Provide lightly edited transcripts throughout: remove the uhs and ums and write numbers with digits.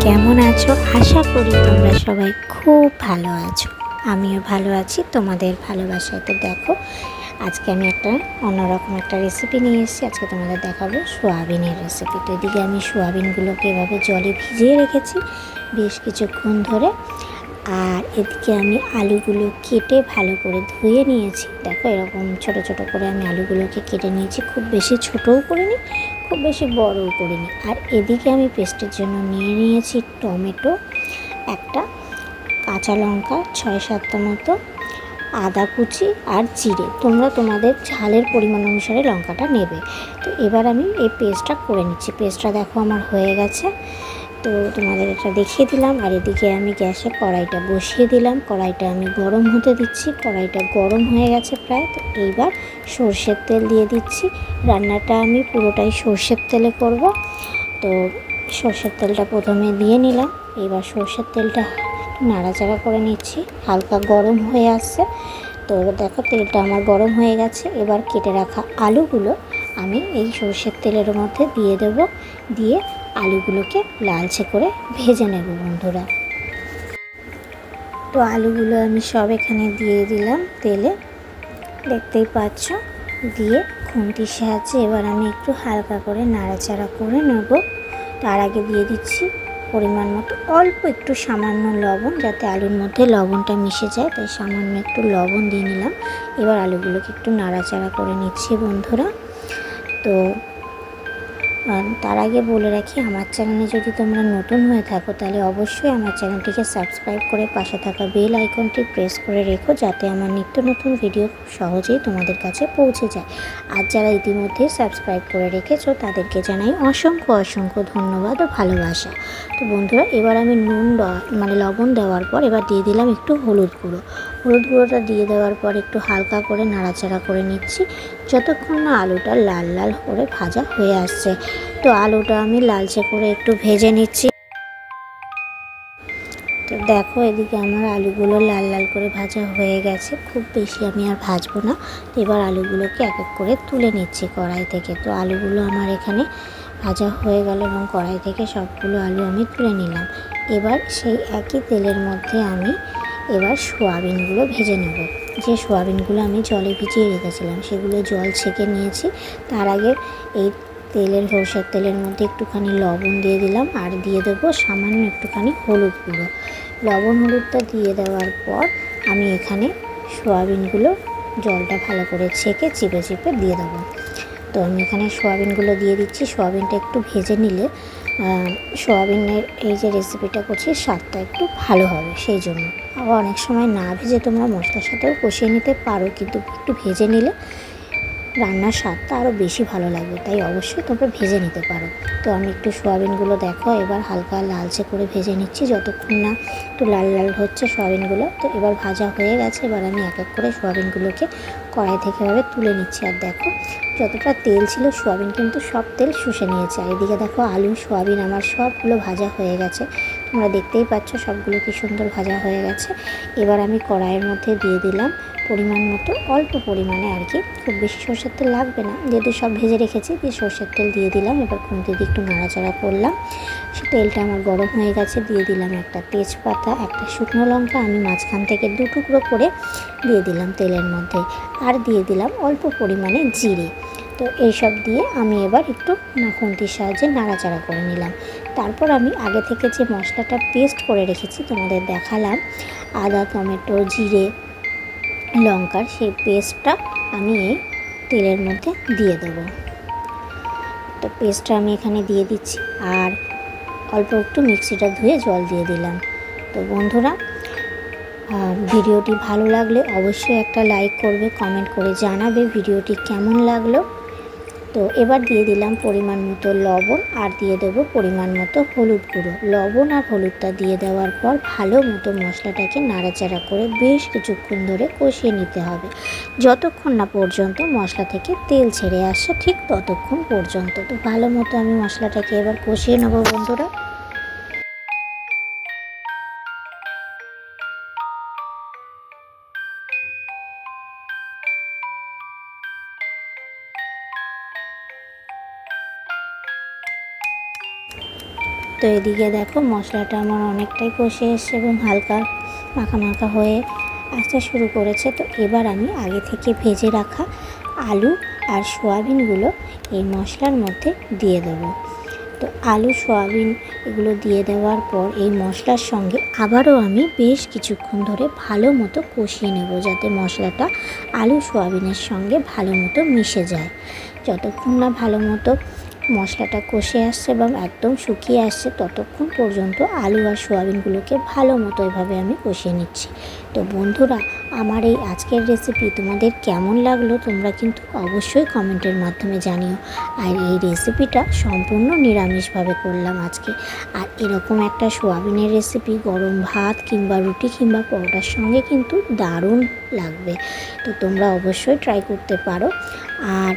কেমন আছো? আশা করি তোমরা সবাই খুব ভালো আছো। আমিও ভালো আছি তোমাদের ভালোবাসায়। তো দেখো, আজকে আমি একটা অন্যরকম একটা রেসিপি নিয়ে এসেছি। আজকে তোমাদের দেখাবো সোয়াবিনের রেসিপি। তো এদিকে আমি সোয়াবিনগুলোকে এভাবে জলে ভিজিয়ে রেখেছি বেশ কিছুক্ষণ ধরে। আর এদিকে আমি আলুগুলো কেটে ভালো করে ধুয়ে নিয়েছি। দেখো, এরকম ছোট ছোট করে আমি আলুগুলোকে কেটে নিয়েছি। খুব বেশি ছোটও করিনি, খুব বেশি বড়ও করিনি। আর এদিকে আমি পেস্টের জন্য নিয়ে নিয়েছি টমেটো একটা, কাঁচা লঙ্কা 6-7টা মতো, আদা কুচি আর জিরে। তোমরা তোমাদের ঝালের পরিমাণ অনুসারে লঙ্কাটা নেবে। তো এবার আমি এই পেস্টটা করে নিচ্ছি। পেস্টটা দেখো আমার হয়ে গেছে, তো তোমাদের এটা দেখিয়ে দিলাম। আর এদিকে আমি গ্যাসে কড়াইটা বসিয়ে দিলাম। কড়াইটা আমি গরম হতে দিচ্ছি। কড়াইটা গরম হয়ে গেছে প্রায়। তো এইবার সর্ষের তেল দিয়ে দিচ্ছি। রান্নাটা আমি পুরোটাই সর্ষের তেলে করব। তো সর্ষের তেলটা প্রথমে দিয়ে নিলাম। এবার সর্ষের তেলটা নাড়াচাড়া করে নিচ্ছি, হালকা গরম হয়ে আসছে। তো দেখো, তেলটা আমার গরম হয়ে গেছে। এবার কেটে রাখা আলুগুলো আমি এই সর্ষের তেলের মধ্যে দিয়ে দেব। দিয়ে আলুগুলোকে লালচে করে ভেজে নেব বন্ধুরা। তো আলুগুলো আমি সব এখানে দিয়ে দিলাম তেলে, দেখতেই পাচ্ছ। দিয়ে খুন্তির সাহায্যে এবার আমি একটু হালকা করে নাড়াচাড়া করে নেব। তার আগে দিয়ে দিচ্ছি পরিমাণ মতো অল্প একটু সামান্য লবণ, যাতে আলুর মধ্যে লবণটা মিশে যায়, তাই সামান্য একটু লবণ দিয়ে নিলাম। এবার আলুগুলোকে একটু নাড়াচাড়া করে নিচ্ছি বন্ধুরা। তো তার আগে বলে রাখি, আমার চ্যানেলে যদি তোমরা নতুন হয়ে থাকো তাহলে অবশ্যই আমার চ্যানেলটিকে সাবস্ক্রাইব করে পাশে থাকা বেল আইকনটি প্রেস করে রেখো, যাতে আমার নিত্য নতুন ভিডিও খুব সহজেই তোমাদের কাছে পৌঁছে যায়। আর যারা ইতিমধ্যে সাবস্ক্রাইব করে রেখেছো তাদেরকে জানাই অসংখ্য অসংখ্য ধন্যবাদ ও ভালোবাসা। তো বন্ধুরা, এবার আমি লবণ দেওয়ার পর এবার দিয়ে দিলাম একটু হলুদ গুঁড়ো। হলুদ গুঁড়োটা দিয়ে দেওয়ার পর একটু হালকা করে নাড়াচাড়া করে নিচ্ছি, যতক্ষণ না আলুটা লাল লাল করে ভাজা হয়ে আসছে। তো আলুটা আমি লালচে করে একটু ভেজে নিচ্ছি। তো দেখো, এদিকে আমার আলুগুলো লাল লাল করে ভাজা হয়ে গেছে। খুব বেশি আমি আর ভাজবো না। তো এবার আলুগুলোকে এক এক করে তুলে নিচ্ছি কড়াই থেকে। তো আলুগুলো আমার এখানে ভাজা হয়ে গেল এবং কড়াই থেকে সবগুলো আলু আমি তুলে নিলাম। এবার সেই একই তেলের মধ্যে আমি এবার সোয়াবিনগুলো ভেজে নেব। যে সোয়াবিনগুলো আমি জলে ভিজিয়ে রেখেছিলাম সেগুলো জল ছেঁকে নিয়েছি। তার আগে এই সর্ষের তেলের মধ্যে একটুখানি লবণ দিয়ে দিলাম, আর দিয়ে দেবো সামান্য একটুখানি হলুদ গুঁড়ো। লবণ হলুদটা দিয়ে দেওয়ার পর আমি এখানে সোয়াবিনগুলো জলটা ভালো করে ছেঁকে চিপে চিপে দিয়ে দেবো। তো আমি এখানে সোয়াবিনগুলো দিয়ে দিচ্ছি। সোয়াবিনটা একটু ভেজে নিলে সোয়াবিনের এই যে রেসিপিটা করছি স্বাদটা একটু ভালো হবে, সেই জন্য। আবার অনেক সময় না ভেজে তোমরা মশলার সাথেও কষিয়ে নিতে পারো, কিন্তু একটু ভেজে নিলে রান্নার স্বাদটা আরও বেশি ভালো লাগবে, তাই অবশ্যই তোমরা ভেজে নিতে পারো। তো আমি একটু সোয়াবিনগুলো দেখো এবার হালকা লালচে করে ভেজে নিচ্ছি, যতক্ষণ না একটু লাল লাল হচ্ছে সোয়াবিনগুলো। তো এবার ভাজা হয়ে গেছে। এবার আমি এক এক করে সোয়াবিনগুলোকে কড়াই থেকে এভাবে তুলে নিচ্ছি। আর দেখো, যতটা তেল ছিল সোয়াবিন কিন্তু সব তেল শুষে নিয়েছে। আর এদিকে দেখো, আলু সোয়াবিন আমার সবগুলো ভাজা হয়ে গেছে। তোমরা দেখতেই পাচ্ছ সবগুলো কি সুন্দর ভাজা হয়ে গেছে। এবার আমি কড়াইয়ের মধ্যে দিয়ে দিলাম পরিমাণ মতো, অল্প পরিমাণে আর কি, খুব বেশি সরষের তেল লাগবে না, যেহেতু সব ভেজে রেখেছি। দিয়ে সরষের তেল দিয়ে দিলাম। এবার খুন্তি দিয়ে একটু নাড়াচাড়া করলাম। সে তেলটা আমার গরম হয়ে গেছে। দিয়ে দিলাম একটা তেজপাতা, একটা শুকনো লঙ্কা আমি মাঝখান থেকে 2 টুকরো করে দিয়ে দিলাম তেলের মধ্যে। আর দিয়ে দিলাম অল্প পরিমাণে জিরে। তো এইসব দিয়ে আমি এবার একটু খুন্তির সাহায্যে নাড়াচাড়া করে নিলাম। তারপর আমি আগে থেকে যে মশলাটা পেস্ট করে রেখেছি তোমাদের দেখালাম, আদা, টমেটো, জিরে, লঙ্কার, সেই পেস্টটা আমি এই তেলের মধ্যে দিয়ে দেবো। তো পেস্টটা আমি এখানে দিয়ে দিচ্ছি, আর অল্প একটু মিক্সিটা ধুয়ে জল দিয়ে দিলাম। তো বন্ধুরা, ভিডিওটি ভালো লাগলে অবশ্যই একটা লাইক করবে, কমেন্ট করে জানাবে ভিডিওটি কেমন লাগলো। তো এবার দিয়ে দিলাম পরিমাণ মতো লবণ, আর দিয়ে দেবো পরিমাণ মতো হলুদ গুঁড়ো। লবণ আর হলুদটা দিয়ে দেওয়ার পর ভালো মতো মশলাটাকে নাড়াচাড়া করে বেশ কিছুক্ষণ ধরে কষিয়ে নিতে হবে, যতক্ষণ না পর্যন্ত মশলা থেকে তেল ছেড়ে আসে, ঠিক ততক্ষণ পর্যন্ত। তো ভালো মতো আমি মশলাটাকে এবার কষিয়ে নেবো বন্ধুরা। তো তো এদিকে দেখো মশলাটা আমার অনেকটাই কষে এসছে এবং হালকা মাখা মাখা হয়ে আসতে শুরু করেছে। তো এবার আমি আগে থেকে ভেজে রাখা আলু আর সয়াবিনগুলো এই মশলার মধ্যে দিয়ে দেবো। তো আলু সয়াবিন এগুলো দিয়ে দেওয়ার পর এই মশলার সঙ্গে আবারও আমি বেশ কিছুক্ষণ ধরে ভালো মতো কষিয়ে নেব, যাতে মশলাটা আলু সয়াবিনের সঙ্গে ভালো মতো মিশে যায়। যতক্ষণ না ভালো মতো মশলাটা কষে আসছে এবং একদম শুকিয়ে আসছে ততক্ষণ পর্যন্ত আলু আর সয়াবিনগুলোকে ভালো মতো এভাবে আমি কষিয়ে নিচ্ছি। তো বন্ধুরা, আমার এই আজকের রেসিপি তোমাদের কেমন লাগলো তোমরা কিন্তু অবশ্যই কমেন্টের মাধ্যমে জানিও। আর এই রেসিপিটা সম্পূর্ণ নিরামিষভাবে করলাম আজকে। আর এরকম একটা সয়াবিনের রেসিপি গরম ভাত কিংবা রুটি কিংবা পরোটার সঙ্গে কিন্তু দারুণ লাগবে। তো তোমরা অবশ্যই ট্রাই করতে পারো। আর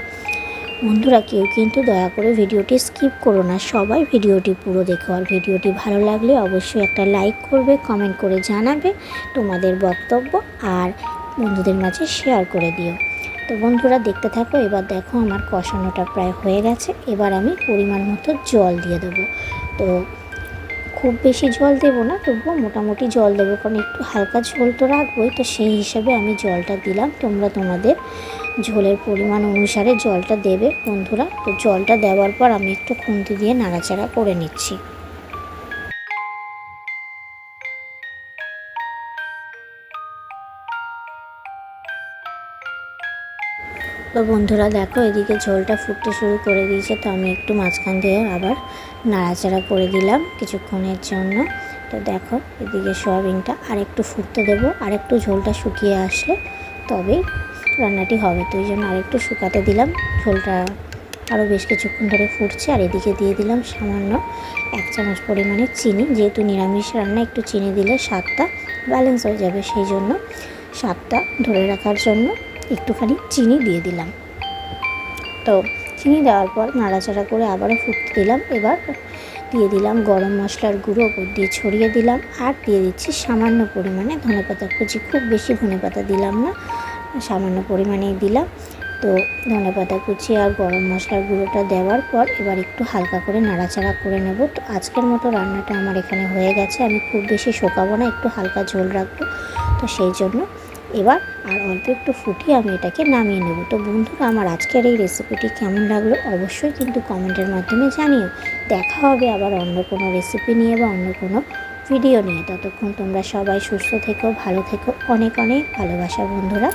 বন্ধুরা, কেউ কিন্তু দয়া করে ভিডিওটি স্কিপ করো না, সবাই ভিডিওটি পুরো দেখো। আর ভিডিওটি ভালো লাগলে অবশ্যই একটা লাইক করবে, কমেন্ট করে জানাবে তোমাদের বক্তব্য আর বন্ধুদের মাঝে শেয়ার করে দিও। তো বন্ধুরা দেখতে থাকো। এবার দেখো আমার কষানোটা প্রায় হয়ে গেছে। এবার আমি পরিমাণ মতো জল দিয়ে দেবো। তো খুব বেশি জল দেবো না, তবুও মোটামুটি জল দেবো, কারণ একটু হালকা ঝোল তো রাখবোই। তো সেই হিসাবে আমি জলটা দিলাম। তোমরা তোমাদের ঝোলের পরিমাণ অনুসারে জলটা দেবে বন্ধুরা। তো জলটা দেওয়ার পর আমি একটু খুন্তি দিয়ে নাড়াচাড়া করে নিচ্ছি। তো বন্ধুরা দেখো, এদিকে ঝোলটা ফুটতে শুরু করে দিয়েছে। তো আমি একটু মাঝখান দিয়ে আবার নাড়াচাড়া করে দিলাম কিছুক্ষণের জন্য। তো দেখো এদিকে সয়াবিনটা আর একটু ফুটতে দেবো, আর একটু ঝোলটা শুকিয়ে আসলে তবেই রান্নাটি হবে। তো এই জন্য আরেকটু শুকাতে দিলাম। ঝোলটা আরও বেশ কিছুক্ষণ ধরে ফুটছে। আর এদিকে দিয়ে দিলাম সামান্য 1 চামচ পরিমাণে চিনি। যেহেতু নিরামিষ রান্না, একটু চিনি দিলে স্বাদটা ব্যালেন্স হয়ে যাবে, সেই জন্য স্বাদটা ধরে রাখার জন্য একটুখানি চিনি দিয়ে দিলাম। তো চিনি দেওয়ার পর নাড়াচাড়া করে আবারও ফুটতে দিলাম। এবার দিয়ে দিলাম গরম মশলার গুঁড়ো, ওপর দিয়ে ছড়িয়ে দিলাম। আর দিয়ে দিচ্ছি সামান্য পরিমাণে ধনেপাতা কুচি। খুব বেশি ধনেপাতা দিলাম না, সামান্য পরিমাণেই দিলাম। তো ধনেপাতা কুচি আর গরম মশলার গুঁড়োটা দেওয়ার পর এবার একটু হালকা করে নাড়াচাড়া করে নেব। তো আজকের মতো রান্নাটা আমার এখানে হয়ে গেছে। আমি খুব বেশি শোকাবো না, একটু হালকা ঝোল রাখবো। তো সেই জন্য এবার আর অল্প একটু ফুটিয়ে আমি এটাকে নামিয়ে নেব। তো বন্ধুরা, আমার আজকের এই রেসিপিটি কেমন লাগলো অবশ্যই কিন্তু কমেন্টের মাধ্যমে জানিও। দেখা হবে আবার অন্য কোনো রেসিপি নিয়ে বা অন্য কোনো ভিডিও নিয়ে। ততক্ষণ তোমরা সবাই সুস্থ থেকো, ভালো থেকো। অনেক অনেক ভালোবাসা বন্ধুরা।